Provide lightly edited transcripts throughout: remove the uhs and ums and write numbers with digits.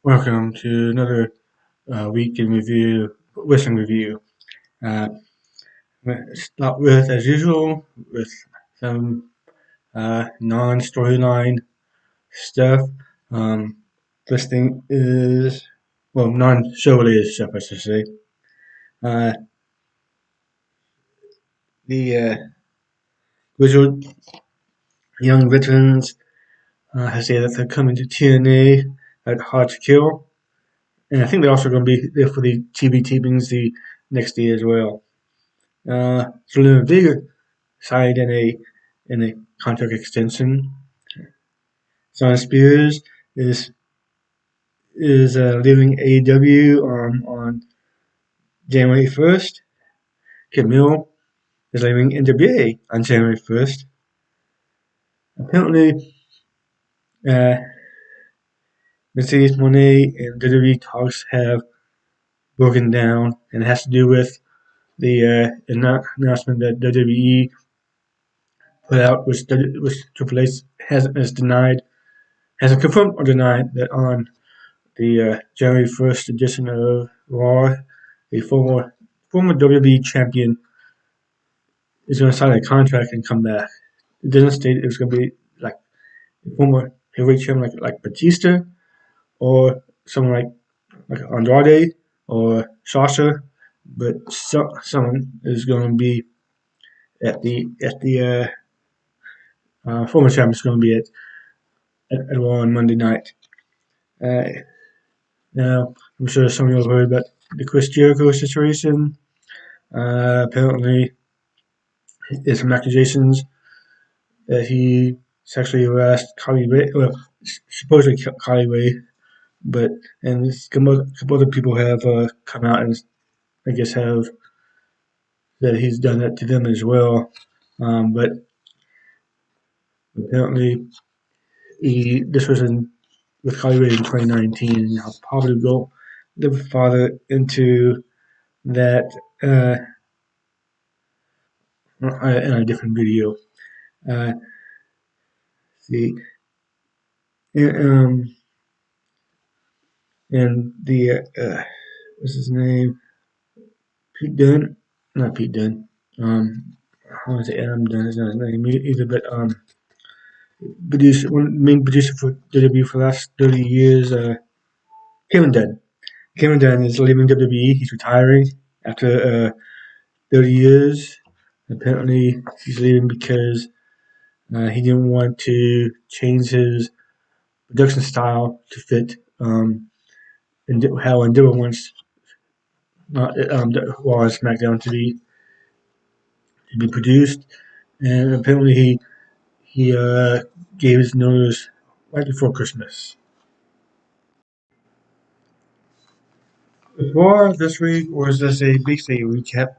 Welcome to another week in review, wrestling review. Uh, let's start with, as usual, with some non-storyline stuff. Um, this thing is, well, non-show related stuff, I should say. Uh, the Grizzled Young Veterans has said that they're coming to TNA at Hard to Kill, and I think they're also going to be there for the TV tapings the next day as well. Zelina Vega signed in a contract extension. Shawn Spears is leaving AEW on January 1st. Camille is leaving NWA on January 1st. Apparently, uh, Mercedes Moné and WWE talks have broken down, and it has to do with the announcement that WWE put out, which Triple H hasn't confirmed or denied that on the January 1st edition of Raw, a former WWE champion is going to sign a contract and come back. It doesn't state it's going to be like a former heavyweight champion like Batista or someone like Andrade or Sasha, but someone is going to be at the former champion is going to be at Raw on Monday night. Now, I'm sure some of you have heard about the Chris Jericho situation. Apparently, there's some accusations that he sexually harassed Kylie Ray, well, supposedly Kylie Ray, but and a couple other people have come out and I guess have that he's done that to them as well. But apparently, this was with Kylie Ray in 2019, and I'll probably go a little bit farther into that in a different video. Uh, see, and, and the what's his name? Pete Dunne, not Pete Dunne. I want to say Adam Dunne is not his name either, but main producer for WWE for the last 30 years. Kevin Dunn. Kevin Dunn is leaving WWE. He's retiring after 30 years. Apparently, he's leaving because he didn't want to change his production style to fit how Endeavor wants Raw and SmackDown to be produced. And apparently, he gave his notice right before Christmas. Raw this week was just a basically a recap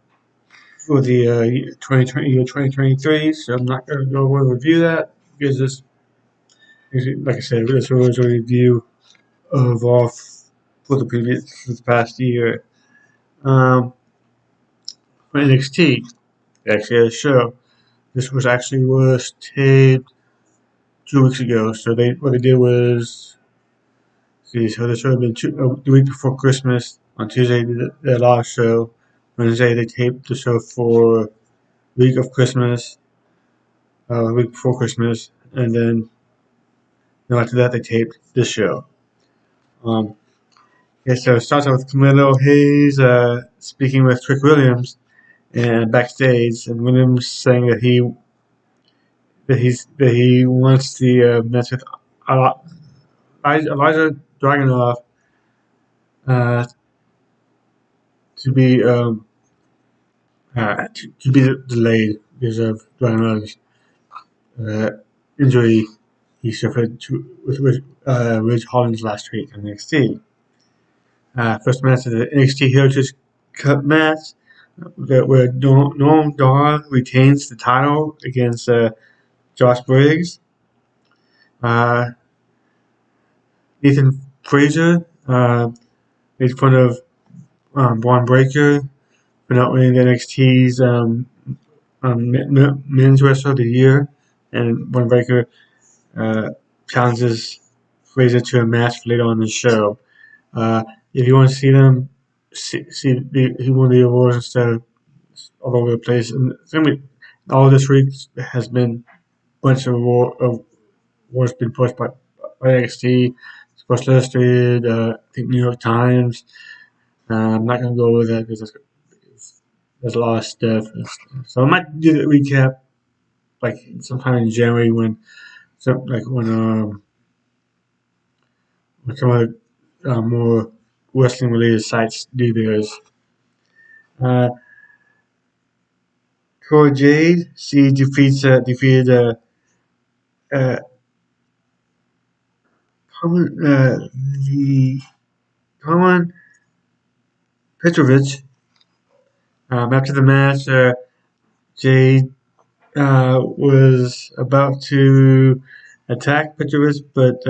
for the 2023. So I'm not going to go over and review that because this, like I said, this was a review of Raw for the past year. For NXT, actually, a show. This was taped 2 weeks ago. So what they did was, see, so this would have been the week before Christmas. On Tuesday, they did their live show. Wednesday, they taped the show for week of Christmas, week before Christmas, and then after that, they taped this show. Yeah, so it starts out with Camilo Hayes speaking with Trick Williams and backstage, and Williams saying that he wants to mess with Elijah Dragunov uh, to be to be delayed because of Dragunov's uh, injury he suffered with Ridge Hollins last week on NXT. First match of the NXT Heritage Cup match, where Noam Dar retains the title against Josh Briggs. Nathan Frazier made fun of Braun Breaker for not winning the NXT's Men's Wrestler of the Year, and Braun Breaker challenges Frazier to a match later on in the show. If you want to see them, see one of the awards instead of all over the place. And it's gonna be all this week has been a bunch of awards been pushed by NXT, Sports Illustrated, I think New York Times. I'm not gonna go over that because there's a lot of stuff. So I might do the recap like sometime in January when when some of the more wrestling related sites do theirs. Uh, Cora Jade, she defeated uh, the Roman Petrovic. After the match, Jade was about to attack Petrovic, but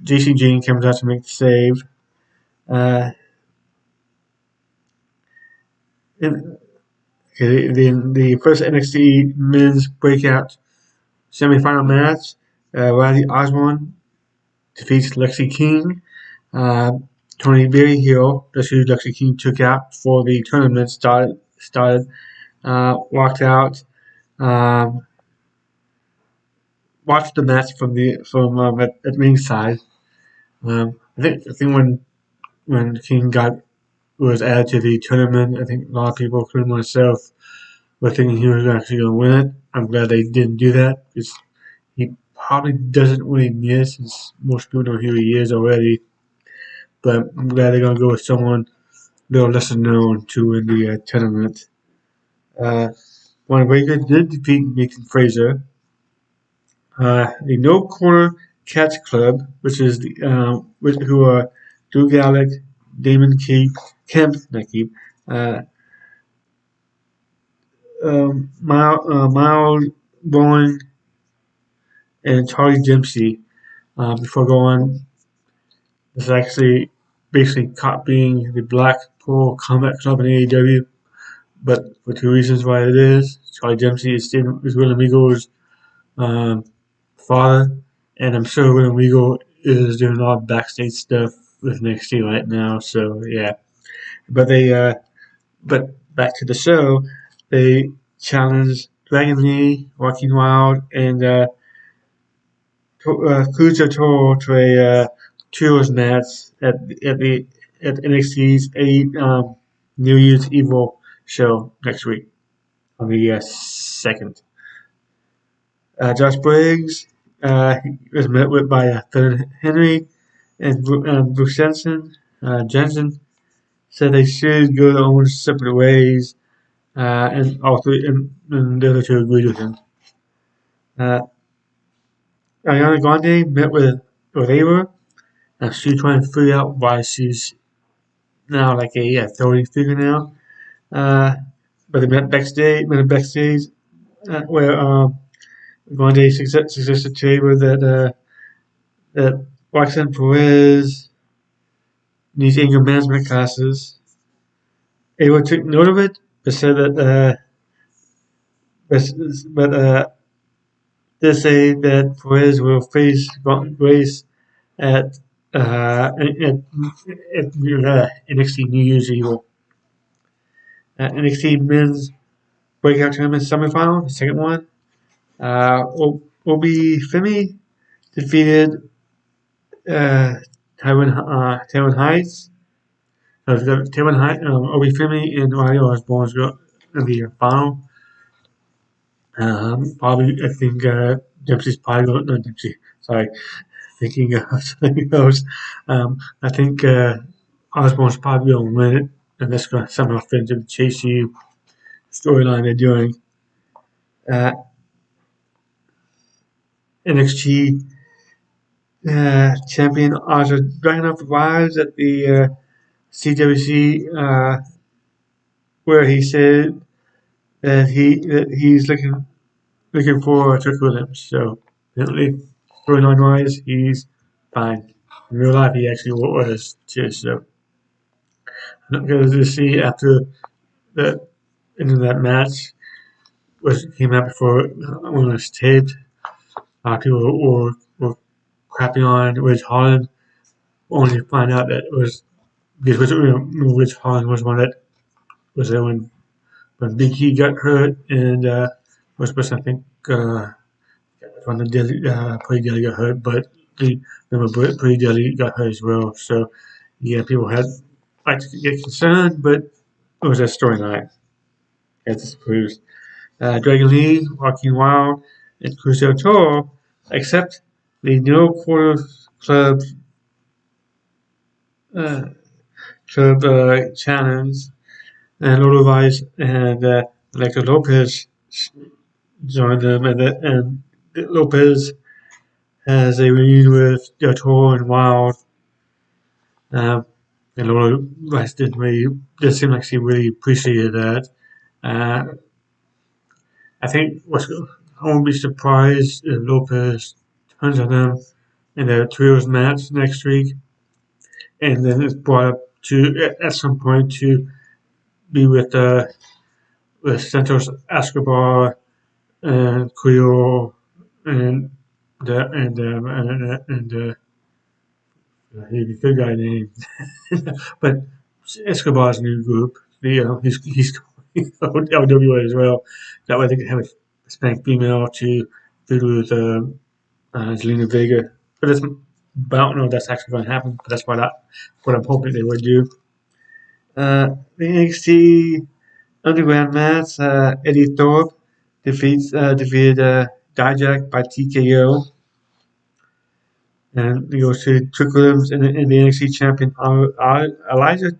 JC Jane comes out to make the save. Uh, in, okay, the first NXT men's breakout semifinal match, Riley Osborne defeats Lexi King. Tony Berryhill, that's who Lexi King took out before the tournament started. Walked out. Um, Watched the match from at ringside. I think when King was added to the tournament, I think a lot of people, including myself, were thinking he was actually going to win it. I'm glad they didn't do that because he probably doesn't really need it since most people know who he is already. But I'm glad they're going to go with someone a little lesser known to win the tournament. Juan Vega did defeat Nathan Fraser. The No Corner Catch Club, which is who are Drew Gallagher, Damon not Keep, uh, Miles Bowen, and Charlie Dempsey. Before going, this is actually basically copying the Blackpool Combat Club in AEW, but for two reasons why it is. Charlie Dempsey is William Regal's um, father, and I'm sure William Regal is doing a lot of backstage stuff with NXT right now. So yeah, but but back to the show, they challenged Dragon Lee, Joaquin Wild, and Kuja Toro to a trios match at NXT's New Year's Evil show next week on the 2nd. Josh Briggs was met with by Phil Henry and Bruce Jensen said they should go their own separate ways, and all three and the other two agreed with him. Ariana Grande met with Ava, and she's trying to figure out why she's now like a authority figure now. But they met backstage where Grande suggested to Ava that Roxanne Perez needs anger management classes. Ava took note of it, but said that but they say that Perez will face Grace at NXT New Year's Evil. NXT Men's Breakout Tournament semifinal, the second one. Obi Femi defeated Tywin Heights. Obi Femi and Riley Osborne in the final. Probably, I think Dempsey's probably going. No, Dempsey. Sorry, thinking of something else. I think Osborne's probably going to win it, and that's going to somehow fit into the Chase U storyline they're doing. NXT champion Arthur Dragunov arrives at the CWC, where he said that he's looking for Trick Williams. So apparently, storyline wise, he's fine. In real life, he actually was too. So I'm not going to see after the end of that match, which came out before when it was taped. People were crapping on Ridge Holland only to find out that it was because Rich Holland was one that was there when Big E got hurt and was I think when the Pretty Daily got hurt, but the remember Pretty Daily got hurt as well. So yeah, people had like to get concerned, but it was a storyline as this proves. Dragon Lee, Joaquin Wild, and Cruz del Toro accept the No Quarter Club uh, challenge, and Lodovice and Electra Lopez joined them, and Lopez has a reunion with Del Toro and Wild. Um, and Lodovice did seem like she really appreciated that. Uh, I think I won't be surprised if Lopez turns on them in a trios match next week, and then it's brought up to at some point to be with Santos Escobar and Creole and he's a good guy name, but Escobar's new group. He's LWA as well. That way they can have a Hispanic female to feud with Zelina Vega. But I don't know if that's actually going to happen. But that's what I'm hoping they would do. The NXT Underground match, Eddie Thorpe defeated Dijak by TKO. And he goes to Trick Williams and the NXT champion Elijah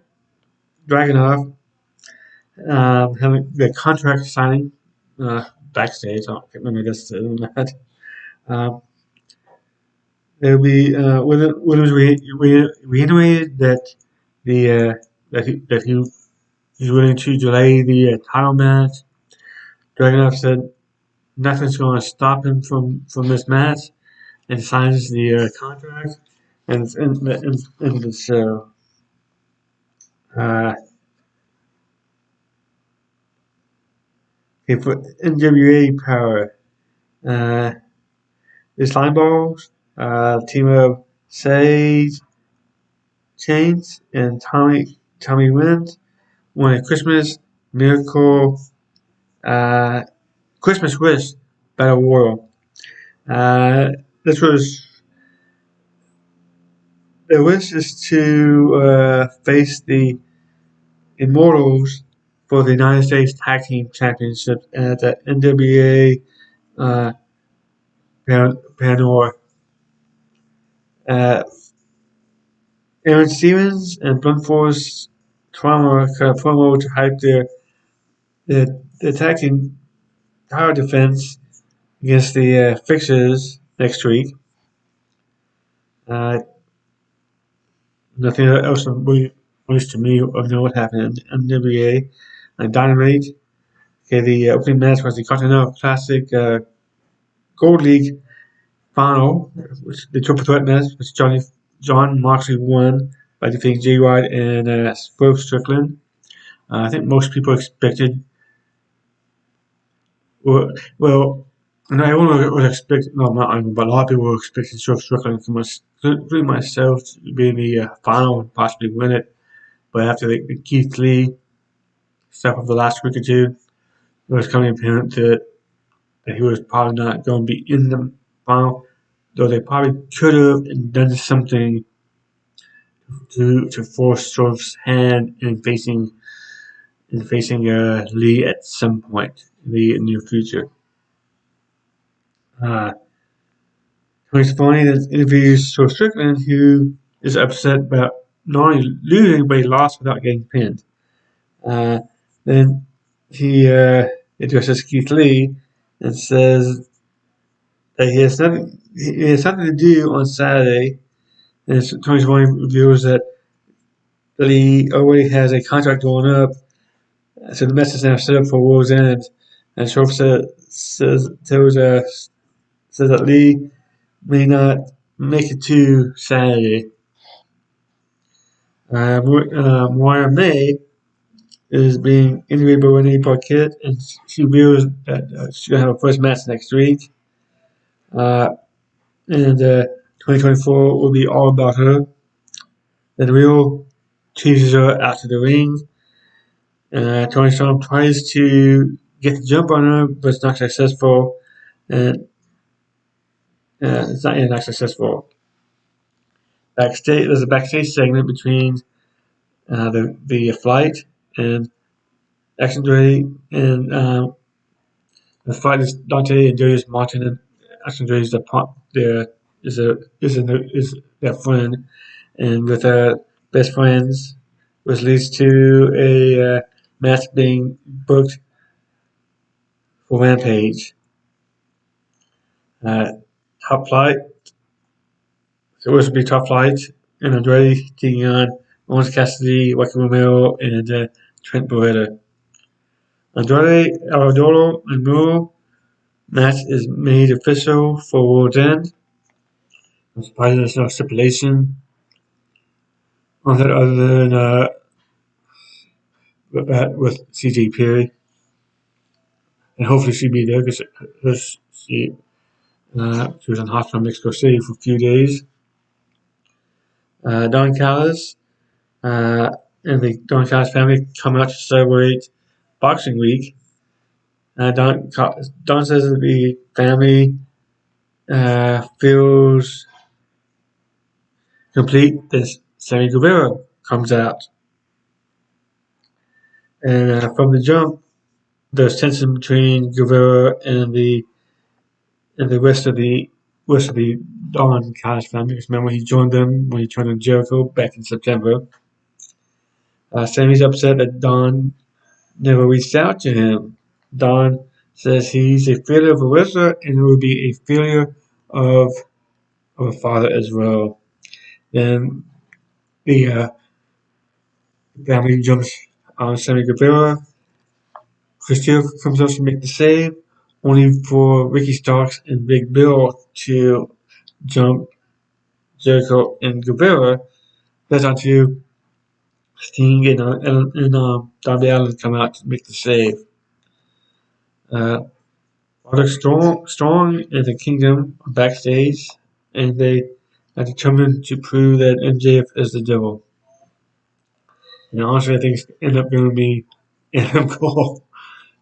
Dragunov having the contract signing backstage. I don't remember this that. Um, there'll be Williams reiterated that he's willing to delay the title match. Dragunov said nothing's going to stop him from this match, and signs the contract. And so okay, for NWA Power, the Slime Balls, team of Sage, Chains, and Tommy Wins won a Christmas Miracle Christmas Wish Battle Royal. This was the wish is to face the Immortals for the United States Tag Team Championship at the NWA Panor. Aaron Stevens and Blunt Force Trauma cut a promo to hype the tag team power defense against the Fixers next week. Nothing else really to me of know what happened in NWA and Dynamite. Okay, the opening match was the Continental Classic Gold League final, which the triple threat match, which John Moxley won by defeating Jay White and Swerve Strickland. I think most people expected. Well, and everyone was expecting. No, not everyone, but a lot of people were expecting Swerve Strickland, including myself, to be in the final and possibly win it. But after the Keith Lee stuff of the last week or two, it was coming apparent that he was probably not going to be in the final, though they probably could have done something to force Swerve's hand in facing Lee at some point in the near future. Tony Schiavone then interviews Swerve Strickland, who is upset about not only losing, but he lost without getting pinned. Then he addresses Keith Lee and says that he has something to do on Saturday. And Tony Schiavone reveals that Lee already has a contract going up, so the match is now set up for World's End. And Swerve says that Lee may not make it to Saturday. Mariah May is being interviewed by Renee Paquette, and she reveals that she's going to have her first match next week. And 2024 will be all about her. Then Riho chases her out to the ring. Toni Storm tries to get the jump on her, but it's not successful. And it's not successful. Backstage, there's a backstage segment between the flight and Action Dre, and the fight is Dante and Julius Martin, and Action Dre is is their friend, and with their best friends, which leads to a match being booked for Rampage. Uh, Top Flight, so it was to be Top Flight, and Andrade taking on Owens Cassidy, Joaquin Romero, and Trent Beretta. Andrade, Alvaro, and Muro match is made official for World's End. I'm surprised there's no stipulation on that other than with CJ Perry. And hopefully she'll be there because she was on hospital in Mexico City for a few days. Don Callis and the Don Callis family come out to celebrate Boxing Week. Don says that the family feels complete as Sammy Guevara comes out. And from the jump, there's tension between Guevara and the rest of the Don Callis family. Because remember, he joined them when he joined in Jericho back in September. Sammy's upset that Don never reached out to him. Don says he's a failure of a wrestler and will be a failure of a father as well. Then the family jumps on Sammy Guevara. Chris Jericho comes up to make the save, only for Ricky Starks and Big Bill to jump Jericho and Guevara. That's onto Sting and Darby Allin come out to make the save. Roderick Strong and the Kingdom are backstage, and they are determined to prove that MJF is the devil. And honestly, I think it's end up going to be Adam Cole.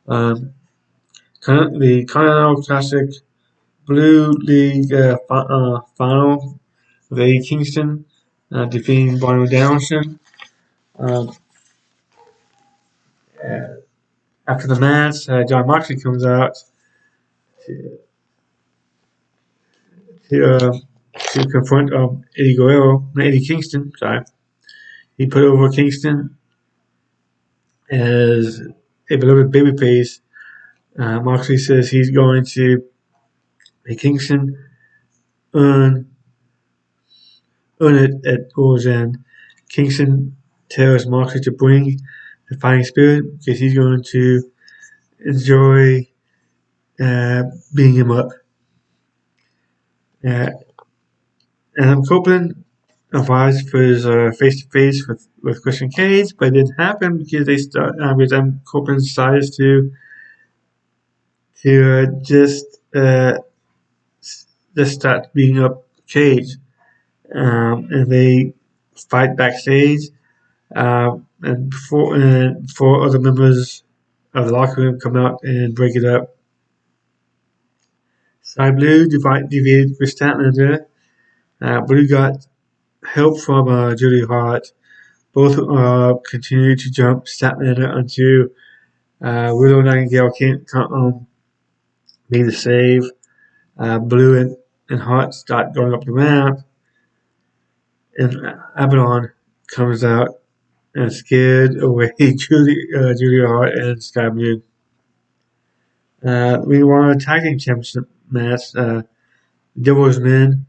The Continental Classic Blue League final with Eddie Kingston defeating Barney Danielson. After the match, John Moxley comes out to confront Eddie Kingston. Sorry, he put over Kingston as a beloved babyface. Moxley says he's going to make Kingston earn it at World's End. Kingston tells Moxley to bring the fighting spirit because he's going to enjoy beating him up. Adam Copeland advised for his face-to-face with Christian Cage, but it didn't happen because Adam Copeland decided to just start beating up Cage, and they fight backstage, and four other members of the locker room come out and break it up. Sky Blue defeated Chris Statlander. Blue got help from Judy Hart. Both continued to jump Statlander until Willow Nightingale can't make the save. Blue and Hart start going up the ramp, and Abaddon comes out and scared away Judy Hart and Sky Blue. We won a tag team championship match. Devil's Men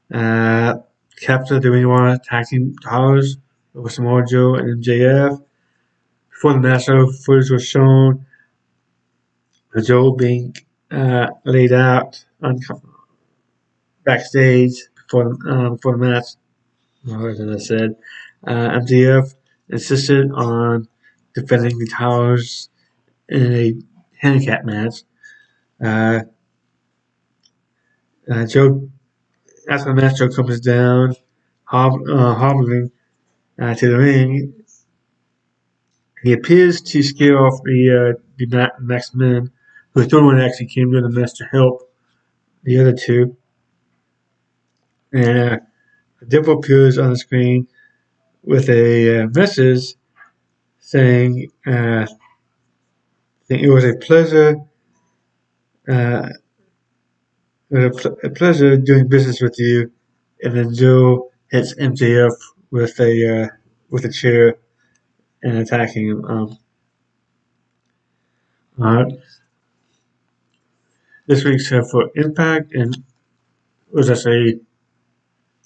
captured the Ring of Honor tag team titles with Samoa Joe and MJF. Before the match, footage was shown of Joe being laid out backstage before the match. As I said, MJF insisted on defending the towers in a handicap match. Joe, after the match, Joe comes down, hobbling, to the ring. He appears to scare off the next men, who the third one actually came to the mess to help the other two. And the devil appears on the screen with a message saying, "It was a pleasure, uh, a pleasure doing business with you." And then Joe hits MJF with a chair and attacking him. Uh, this week's for Impact and was just a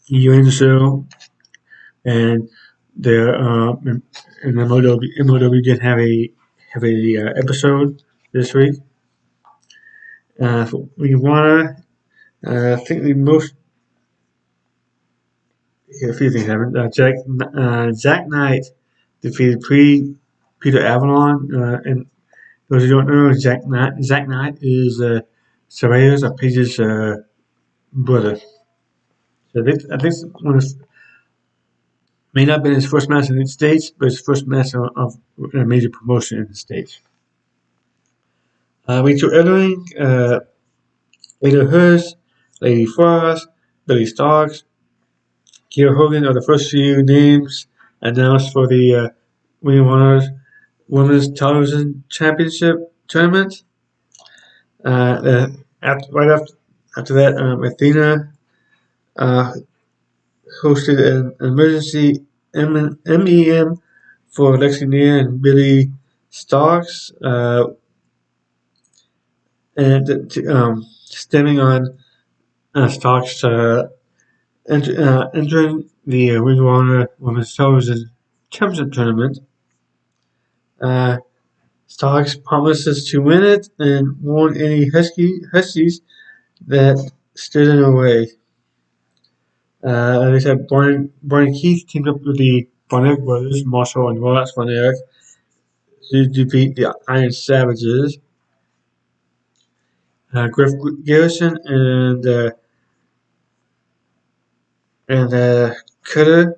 UN show, and the and MOW did have a episode this week. We wanna I think the most a few things happened. Jack Knight defeated Peter Avalon, and those who don't know, Zack Knight is Sarayos of Paige's brother. So I think one of may not have been his first match in the States, but his first match of a major promotion in the States. Rachel Ellering, Ada Hurst, Lady Frost, Billy Starks, Kiera Hogan are the first few names announced for the Ring of Honor's Women's Television Championship tournament. Right after that, Athena hosted an emergency MEM for Lexi Nair and Billy Starks, and stemming on Starks entering the Ring of Honor Women's Television Championship tournament. Starks promises to win it and warn any Huskies that stood in her way. They said Brian Keith teamed up with the Von Erich brothers, Marshall and Ross Von Erich, to defeat the Iron Savages. Griff Garrison and Carter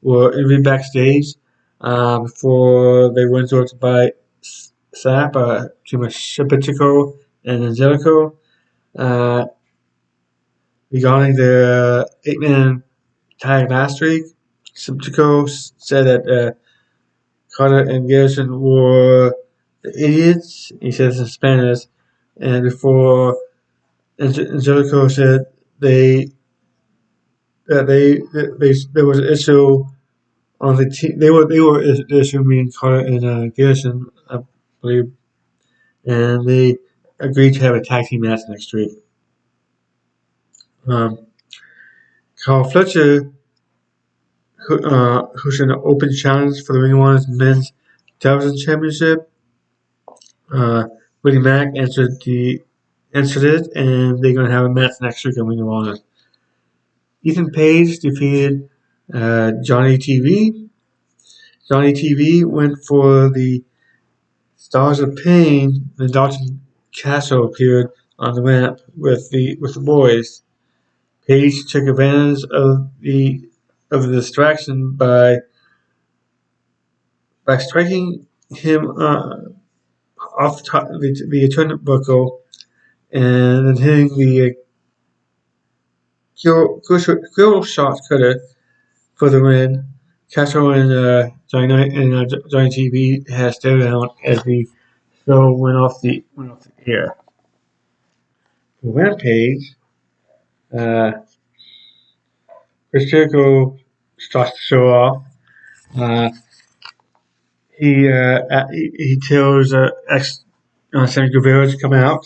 were interviewed backstage before they went over to buy Sap, Jimmy Shepitico and Angelico. Regarding their 8-man tag last week, Shepitico said that Carter and Garrison were the idiots, he says in Spanish, and before Angelico said there was an issue on the team. They were the issue, me and Carter and Garrison, I believe, and they agreed to have a tag team match next week. Carl Fletcher, who's in an open challenge for the Ring of Honor's Men's Television Championship, Willie Mack answered it, and they're going to have a match next week on Ring of Honor. Ethan Page defeated Johnny TV. Johnny TV went for the Stars of Pain, and Dalton Castle appeared on the ramp with the boys. Page took advantage of the distraction by striking him off the turnbuckle and then hitting the kill shot cutter for the win. Castle and Johnny TV had stare down as the show went off the air. For Rampage, Chris Jericho starts the show off. He tells Sammy Guevara to come out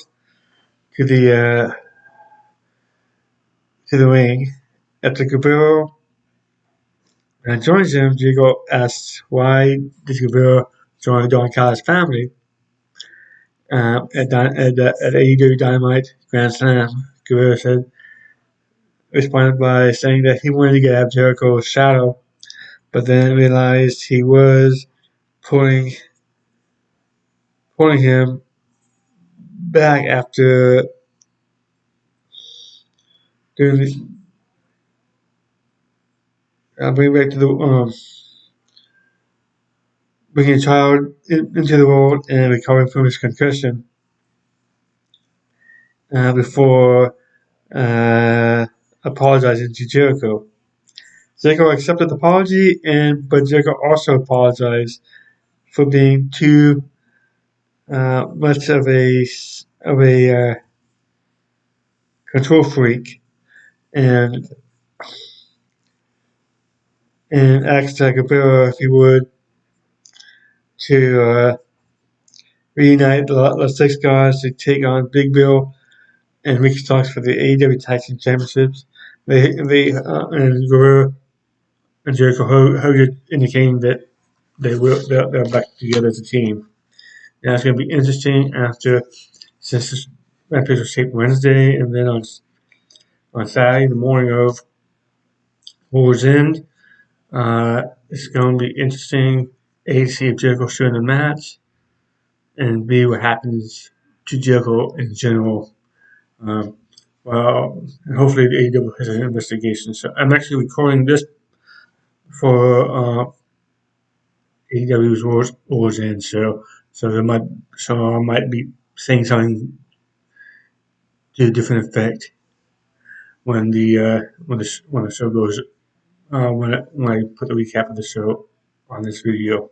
to the ring. After Guevara joins him, Jericho asks why did Guevara join Don Callis' family at AEW Dynamite Grand Slam. Guevara responded by saying that he wanted to get out of Jericho's shadow, but then realized he was pulling him back after doing bring back to the bringing a child into the world and recovering from his concussion before apologizing to Jericho. Jericho accepted the apology, but Jericho also apologized for being too much of a control freak and asked Guevara if he would to reunite the six guys to take on Big Bill and Ricky Starks for the AEW Tag Team Championships. And Guerrero and Jericho Hogan indicating that they're back together as a team. And it's going to be interesting since this Rampage was taped Wednesday, and then on Saturday, the morning of War's End, it's going to be interesting. A, to see if Jericho should in the match, and B, what happens to Jericho in general. Well, and hopefully the AEW has an investigation. So I'm actually recording this for AEW's War's End, so I might be saying something to a different effect when the show goes when I put the recap of the show on this video.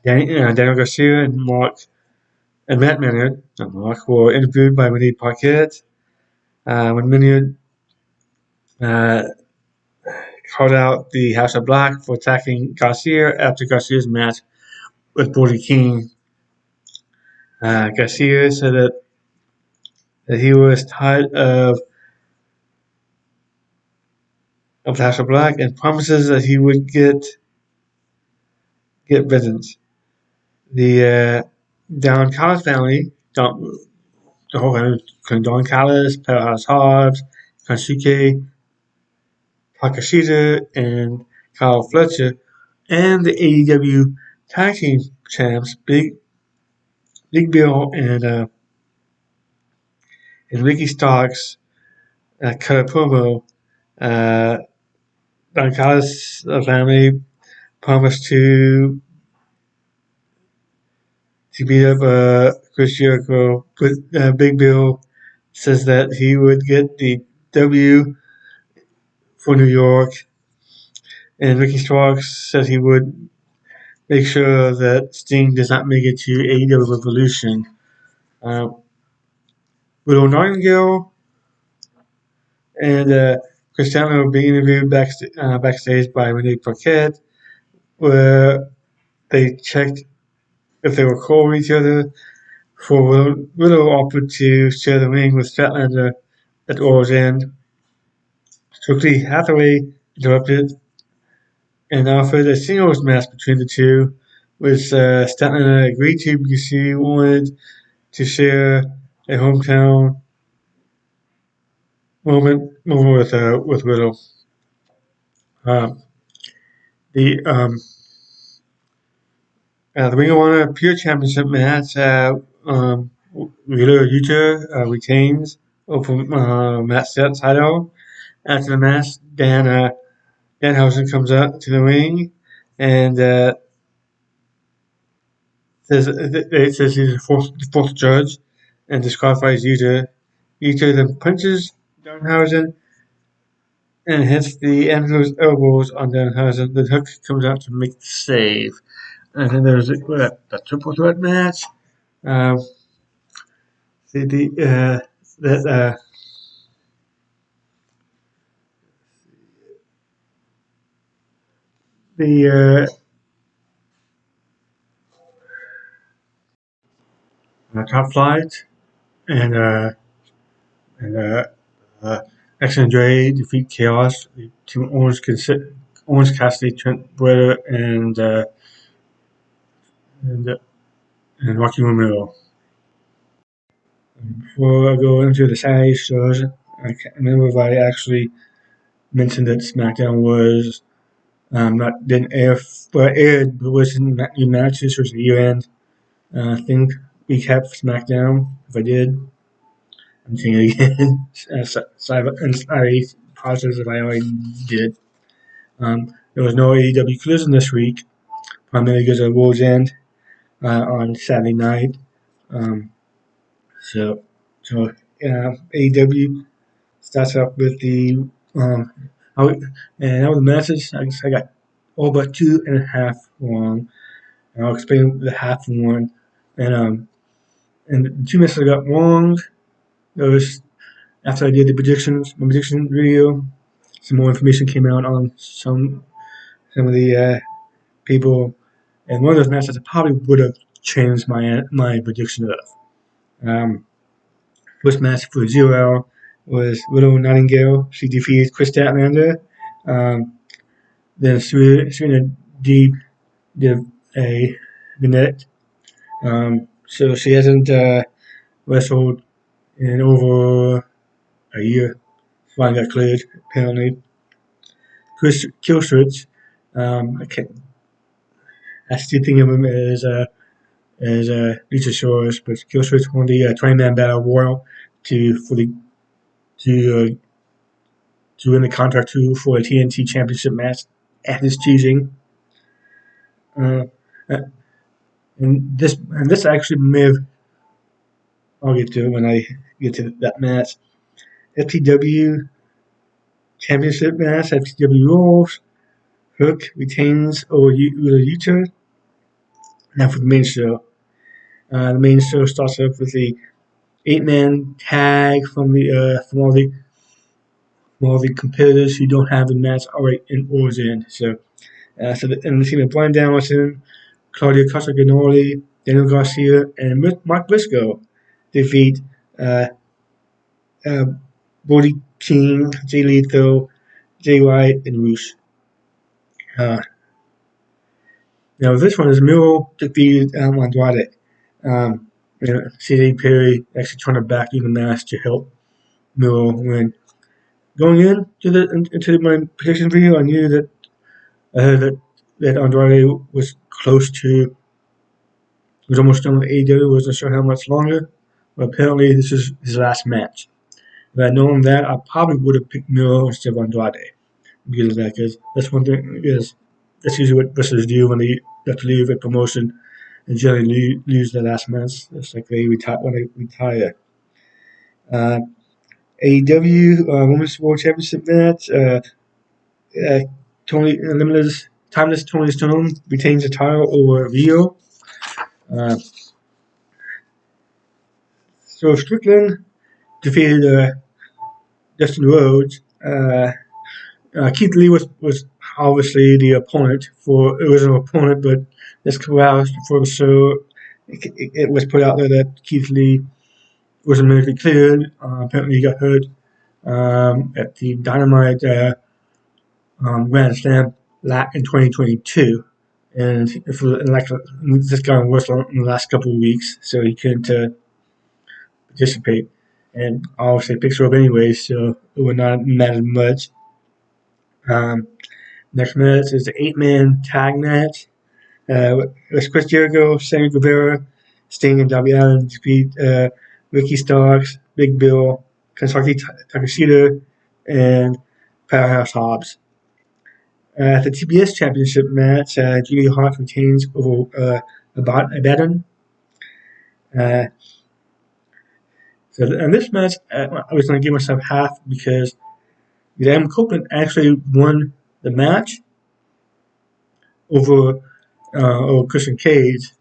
Daniel Garcia and Matt Menard, not Mark, were interviewed by Renee Paquette. When Menard called out the House of Black for attacking Garcia after Garcia's match with Brody King, Garcia said that he was tired of the House of Black and promises that he would get vengeance. The Don Callis family, the whole family, Don Callis, Powerhouse Hobbs, Kansuke Takashita, and Kyle Fletcher, and the AEW Tag Team Champs, Big Bill and Ricky Starks, cut a promo. Don Callis' family promised to beat up Chris Jericho, but Big Bill says that he would get the W for New York, and Ricky Starks said he would make sure that Sting does not make it to AEW Revolution. Widow Nightingale and Cristiano being interviewed backstage by Renee Paquette, where they checked if they were cool with each other. For Widow offered to share the ring with Statlander at War's End. Strictly Hathaway interrupted and offered a singles match between the two, which Statlander agreed to because he wanted to share a hometown moment with Widow. The Ring of Honor Pure Championship match, Wheeler Yuta retains over Matt Seth's title. After the match, Danhausen comes out to the ring and says he's the fourth judge and disqualifies Yuta. Yuta then punches Danhausen and hits the end of those elbows on Danhausen. The Hook comes out to make the save. And then there's the triple threat match. Top Flight and X and Dre defeat Chaos. Team Orange Cassidy, Trent Beretta, and Rocky Romero. Before I go into the Saturday shows, I can't remember if I actually mentioned that SmackDown was didn't air, but aired, but wasn't new matches. It was a year-end thing. Recap for SmackDown. If I did, I'm saying it again. Sorry positives that I already did. There was no AEW Collision this week, primarily because of World's End on Saturday night. So AEW starts up with the and all the matches. I got all but 2.5 wrong. And I'll explain the half one. And the 2 matches I got wrong. It was after I did my prediction video. Some more information came out on some of the people, and one of those matches I probably would have changed my prediction of. First match for 0 was Willow Nightingale. She defeated Chris Statlander. Then Serena Deeb did a Vinette. So she hasn't wrestled in over a year. Finally got cleared, apparently. Chris Killswitch, I still think of him as Luchasaurus, but Killswitch won the 20-man battle royal to win the contract for a TNT Championship match at his choosing. And this actually may have, I'll get to it when I get to that match. FTW Championship match, FTW Rules. Hook retains over Yuta. Now for the main show. The main show starts off with the 8-man tag from all the competitors who don't have a match already in War's End. So the team of Brian Danielson, Claudio Castagnoli, Daniel Garcia, and Mark Briscoe defeat Brody King, Jay Lethal, Jay White, and Roosh. Now this one is Miro defeated Andrade. CJ Perry actually turned it back in the match to help Miro win. Going into my prediction video, I knew that I heard that Andrade was almost done with AEW. Wasn't sure how much longer, but apparently this is his last match. If I'd known that, I probably would have picked Miro instead of Andrade because of that. Because that's one thing that's usually what wrestlers do when they have to leave a promotion and generally lose their last match. It's like when they retire. AEW Women's World Championship match. Timeless Toni Storm retains the title over Rio. So Strickland defeated Dustin Rhodes. Keith Lee was obviously the original opponent, but this couple hours before the show, it was put out there that Keith Lee wasn't medically cleared. Apparently, he got hurt at the Dynamite Grand Slam in 2022, and this guy was in the last couple of weeks, so he couldn't participate. And obviously, picks her up anyway, so it would not matter much. Next match is the 8-man tag match. It was Chris Jericho, Sammy Guevara, Sting, and Darby Allin defeat Ricky Starks, Big Bill, Kazuki Takeshita, and Powerhouse Hobbs. The TBS Championship match, Julia Hart retains over Abaddon. So in this match, I was going to give myself half because Adam Copeland actually won the match over Christian Cage,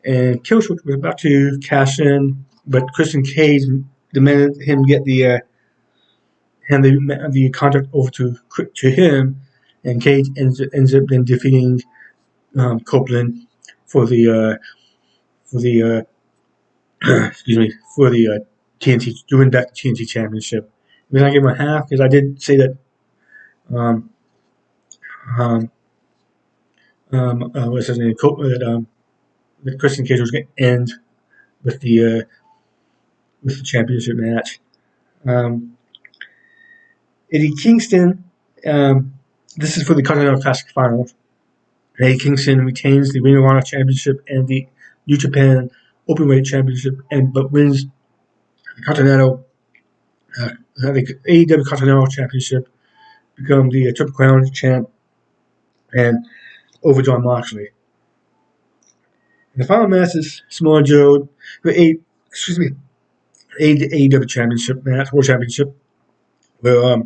and Killswitch was about to cash in, but Christian Cage demanded him get hand the contract over to him, and Cage ends up then defeating Copeland for the TNT, to win back the TNT Championship. The reason I give him a half because I did say that what's his name? That Christian Cage was going to end with the championship match. Eddie Kingston. This is for the Continental Classic Finals. Eddie Kingston retains the Ring of Honor Championship and the New Japan Openweight Championship, but wins the Continental, the AEW Continental Championship become the Triple Crown champ and over Jon Moxley. And the final match is Samoa Joe for AEW Championship match, World Championship, where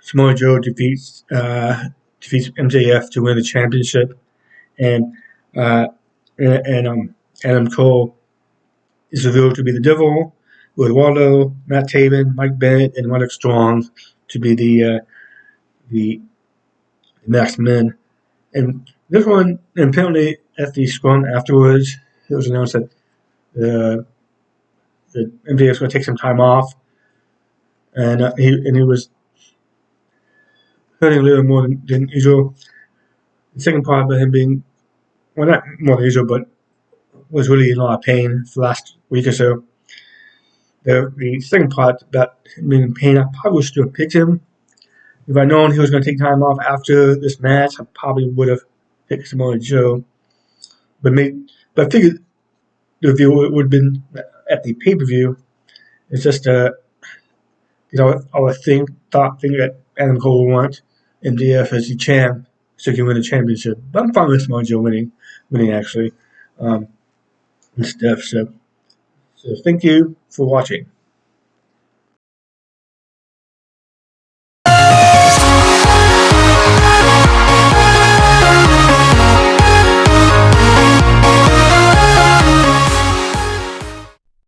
Samoa Joe defeats MJF to win the championship, and Adam Cole is revealed to be the Devil, with Waldo, Matt Taven, Mike Bennett, and Roderick Strong to be the Masked Men. And this one, and apparently at the scrum afterwards, it was announced that the MJF was going to take some time off, and he was hurting a little more than usual. The second part about him being, well, not more than usual, but was really in a lot of pain for the last week or so. The second part about him being in pain, I probably would still have picked him. If I'd known he was going to take time off after this match, I probably would have picked Samoa Joe. But I figured the review would have been at the pay-per-view. It's just I thought that Adam Cole would want MJF as the champ so he can win the championship. But I'm fine with Samoa Joe winning actually, and stuff. So thank you for watching.